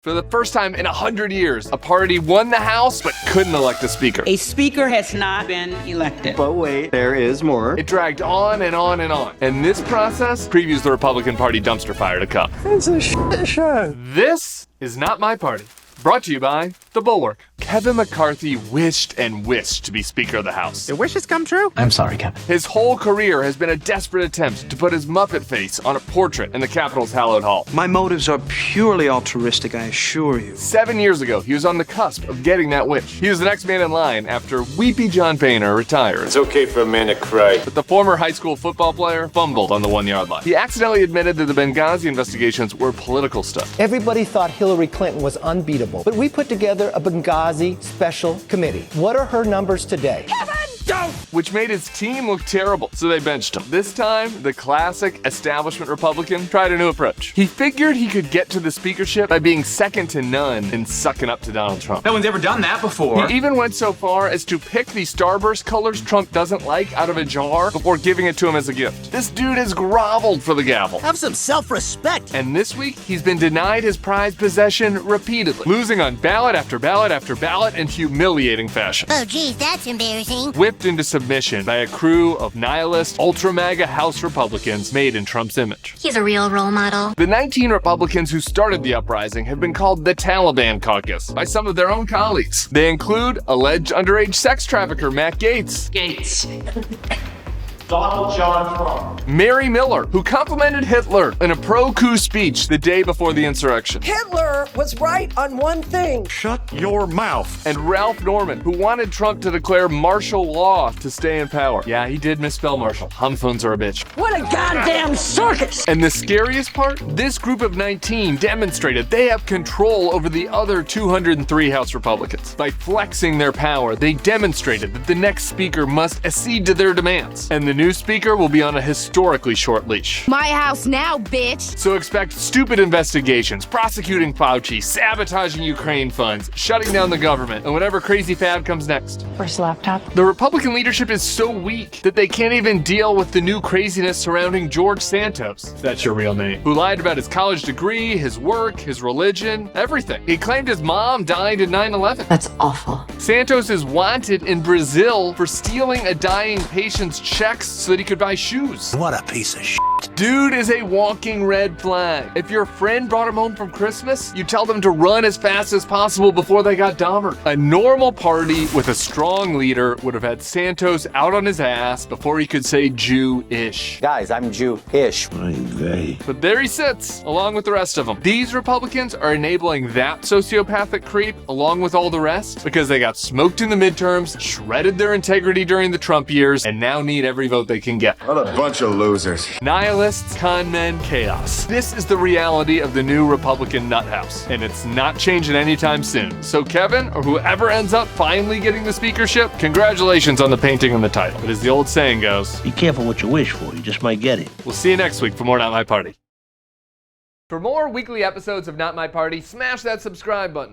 For the first time in 100 years, a party won the House but couldn't elect a speaker. A speaker has not been elected. But wait, there is more. It dragged on and on and on. And this process previews the Republican Party dumpster fire to come. It's a shit show. This is Not My Party. Brought to you by the Bulwark. Kevin McCarthy wished and wished to be Speaker of the House. Your wishes come true? I'm sorry, Kevin. His whole career has been a desperate attempt to put his Muppet face on a portrait in the Capitol's hallowed hall. My motives are purely altruistic, I assure you. 7 years ago, he was on the cusp of getting that wish. He was the next man in line after weepy John Boehner retired. It's okay for a man to cry. But the former high school football player fumbled on the 1-yard line. He accidentally admitted that the Benghazi investigations were political stuff. Everybody thought Hillary Clinton was unbeatable, but we put together a Benghazi special committee. What are her numbers today? Kevin, don't! Which made his team look terrible, so they benched him. This time, the classic establishment Republican tried a new approach. He figured he could get to the speakership by being second to none and sucking up to Donald Trump. No one's ever done that before. He even went so far as to pick the Starburst colors Trump doesn't like out of a jar before giving it to him as a gift. This dude has groveled for the gavel. Have some self-respect. And this week, he's been denied his prized possession repeatedly, losing on ballot after ballot after ballot in humiliating fashion. Oh, geez, that's embarrassing. Whipped into submission by a crew of nihilist, ultra-MAGA House Republicans made in Trump's image. He's a real role model. The 19 Republicans who started the uprising have been called the Taliban Caucus by some of their own colleagues. They include alleged underage sex trafficker Matt Gaetz. Donald John Trump. Mary Miller, who complimented Hitler in a pro-coup speech the day before the insurrection. Hitler was right on one thing. Shut your mouth. And Ralph Norman, who wanted Trump to declare martial law to stay in power. Yeah, he did misspell martial. Homophones are a bitch. What a goddamn circus! And the scariest part? This group of 19 demonstrated they have control over the other 203 House Republicans. By flexing their power, they demonstrated that the next speaker must accede to their demands. And the new speaker will be on a historically short leash. My house now, bitch! So expect stupid investigations, prosecuting Fauci, sabotaging Ukraine funds, shutting down the government, and whatever crazy fad comes next. Where's the laptop? The Republican leadership is so weak that they can't even deal with the new craziness surrounding George Santos. That's your real name. Who lied about his college degree, his work, his religion, everything. He claimed his mom died in 9/11. That's awful. Santos is wanted in Brazil for stealing a dying patient's checks so that he could buy shoes. What a piece of shit. Dude is a walking red flag. If your friend brought him home from Christmas, you tell them to run as fast as possible before they got Dahmer. A normal party with a strong leader would have had Santos out on his ass before he could say Jew-ish. Guys, I'm Jew-ish. But there he sits, along with the rest of them. These Republicans are enabling that sociopathic creep along with all the rest because they got smoked in the midterms, shredded their integrity during the Trump years, and now need every vote they can get. What a bunch of losers. Nihilists, con men, chaos. This is the reality of the new Republican nuthouse, and it's not changing anytime soon. So Kevin, or whoever ends up finally getting the speakership, congratulations on the painting and the title. But as the old saying goes, be careful what you wish for, you just might get it. We'll see you next week for more Not My Party. For more weekly episodes of Not My Party, smash that subscribe button.